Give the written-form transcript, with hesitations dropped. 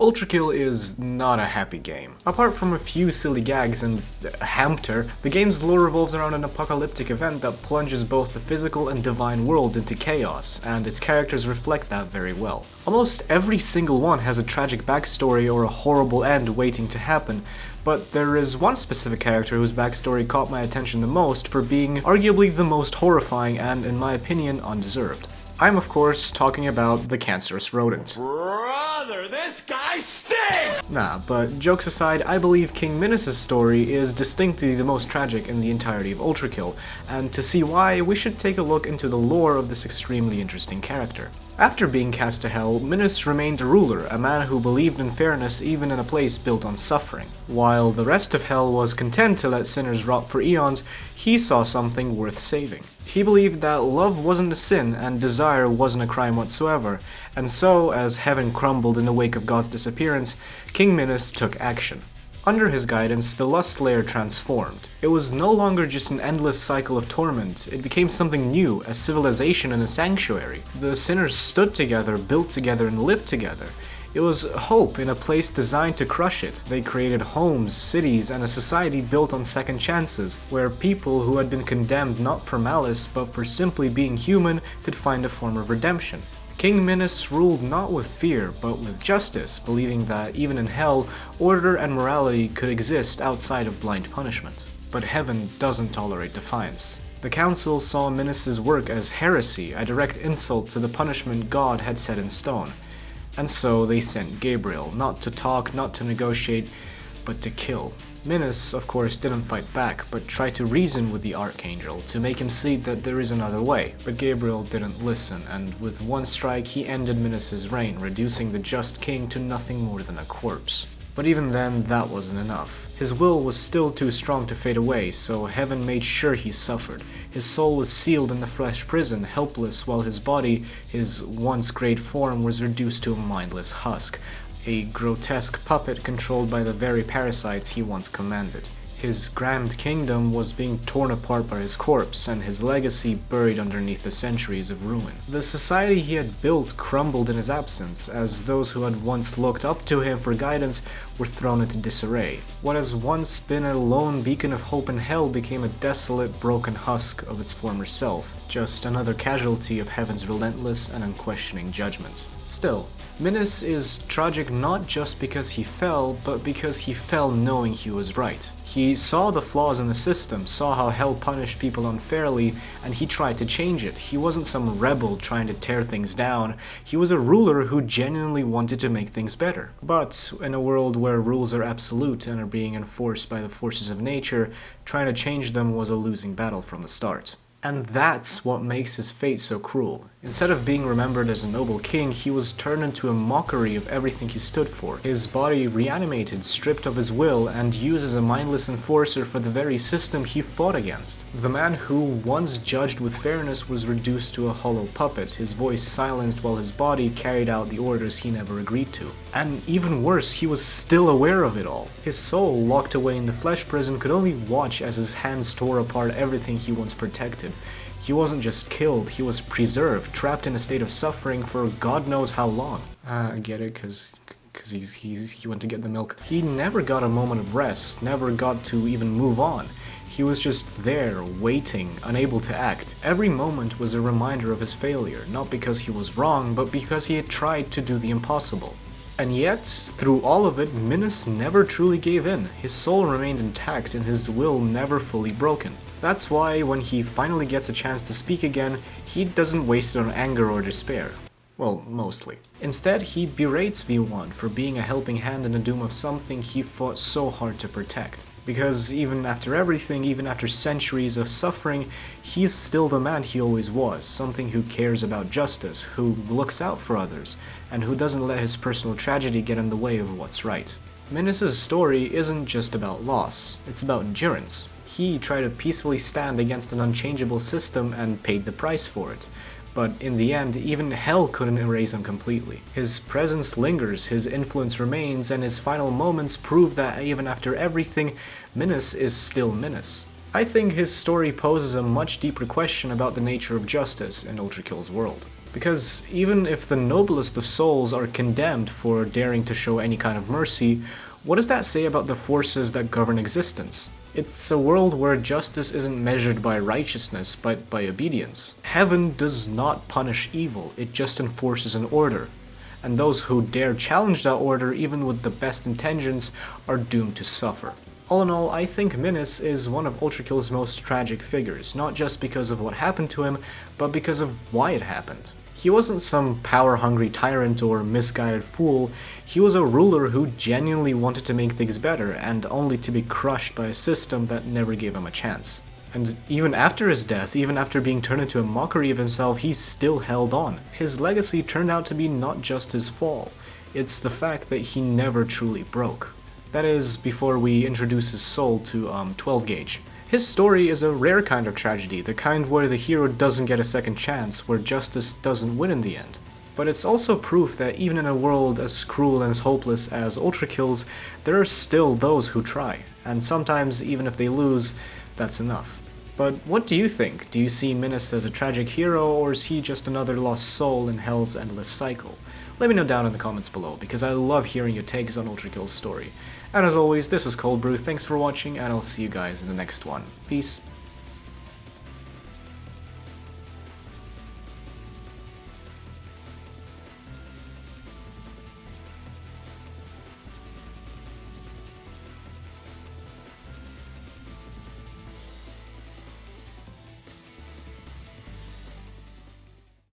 Ultrakill is not a happy game. Apart from a few silly gags and a hamter, the game's lore revolves around an apocalyptic event that plunges both the physical and divine world into chaos, and its characters reflect that very well. Almost every single one has a tragic backstory or a horrible end waiting to happen, but there is one specific character whose backstory caught my attention the most for being arguably the most horrifying and, in my opinion, undeserved. I'm of course talking about the cancerous rodent. Brother, this guy stinks! Nah, but jokes aside, I believe King Minos' story is distinctly the most tragic in the entirety of Ultrakill, and to see why, we should take a look into the lore of this extremely interesting character. After being cast to hell, Minos remained a ruler, a man who believed in fairness even in a place built on suffering. While the rest of hell was content to let sinners rot for eons, he saw something worth saving. He believed that love wasn't a sin and desire wasn't a crime whatsoever, and so, as heaven crumbled in the wake of God's disappearance, King Minos took action. Under his guidance, the lust layer transformed. It was no longer just an endless cycle of torment, it became something new, a civilization and a sanctuary. The sinners stood together, built together, and lived together. It was hope in a place designed to crush it. They created homes, cities, and a society built on second chances, where people who had been condemned not for malice, but for simply being human, could find a form of redemption. King Minos ruled not with fear, but with justice, believing that even in hell, order and morality could exist outside of blind punishment. But heaven doesn't tolerate defiance. The council saw Minos' work as heresy, a direct insult to the punishment God had set in stone. And so they sent Gabriel, not to talk, not to negotiate, but to kill. Minos, of course, didn't fight back, but tried to reason with the Archangel to make him see that there is another way. But Gabriel didn't listen, and with one strike he ended Minos' reign, reducing the just king to nothing more than a corpse. But even then, that wasn't enough. His will was still too strong to fade away, so heaven made sure he suffered. His soul was sealed in the flesh prison, helpless, while his body, his once great form, was reduced to a mindless husk, a grotesque puppet controlled by the very parasites he once commanded. His grand kingdom was being torn apart by his corpse, and his legacy buried underneath the centuries of ruin. The society he had built crumbled in his absence, as those who had once looked up to him for guidance were thrown into disarray. What has once been a lone beacon of hope in hell became a desolate, broken husk of its former self, just another casualty of heaven's relentless and unquestioning judgment. Still, Minos is tragic not just because he fell, but because he fell knowing he was right. He saw the flaws in the system, saw how hell punished people unfairly, and he tried to change it. He wasn't some rebel trying to tear things down, he was a ruler who genuinely wanted to make things better. But in a world where rules are absolute and are being enforced by the forces of nature, trying to change them was a losing battle from the start. And that's what makes his fate so cruel. Instead of being remembered as a noble king, he was turned into a mockery of everything he stood for. His body reanimated, stripped of his will, and used as a mindless enforcer for the very system he fought against. The man who once judged with fairness was reduced to a hollow puppet, his voice silenced while his body carried out the orders he never agreed to. And even worse, he was still aware of it all. His soul, locked away in the flesh prison, could only watch as his hands tore apart everything he once protected. He wasn't just killed, he was preserved, trapped in a state of suffering for God knows how long. I get it, cause he went to get the milk. He never got a moment of rest, never got to even move on. He was just there, waiting, unable to act. Every moment was a reminder of his failure, not because he was wrong, but because he had tried to do the impossible. And yet, through all of it, Minos never truly gave in. His soul remained intact and his will never fully broken. That's why, when he finally gets a chance to speak again, he doesn't waste it on anger or despair. Well, mostly. Instead, he berates V1 for being a helping hand in the doom of something he fought so hard to protect. Because even after everything, even after centuries of suffering, he's still the man he always was, something who cares about justice, who looks out for others, and who doesn't let his personal tragedy get in the way of what's right. Minos' story isn't just about loss, it's about endurance. He tried to peacefully stand against an unchangeable system and paid the price for it. But in the end, even hell couldn't erase him completely. His presence lingers, his influence remains, and his final moments prove that even after everything, Minos is still Minos. I think his story poses a much deeper question about the nature of justice in Ultrakill's world. Because even if the noblest of souls are condemned for daring to show any kind of mercy, what does that say about the forces that govern existence? It's a world where justice isn't measured by righteousness, but by obedience. Heaven does not punish evil, it just enforces an order. And those who dare challenge that order, even with the best intentions, are doomed to suffer. All in all, I think Minos is one of Ultrakill's most tragic figures, not just because of what happened to him, but because of why it happened. He wasn't some power-hungry tyrant or misguided fool, he was a ruler who genuinely wanted to make things better, and only to be crushed by a system that never gave him a chance. And even after his death, even after being turned into a mockery of himself, he still held on. His legacy turned out to be not just his fall, it's the fact that he never truly broke. That is, before we introduce his soul to 12 Gauge. His story is a rare kind of tragedy, the kind where the hero doesn't get a second chance, where justice doesn't win in the end. But it's also proof that even in a world as cruel and as hopeless as Ultrakill's, there are still those who try, and sometimes even if they lose, that's enough. But what do you think? Do you see Minos as a tragic hero, or is he just another lost soul in Hell's endless cycle? Let me know down in the comments below, because I love hearing your takes on Ultrakill's story. And as always, this was Cold Brew, thanks for watching, and I'll see you guys in the next one. Peace.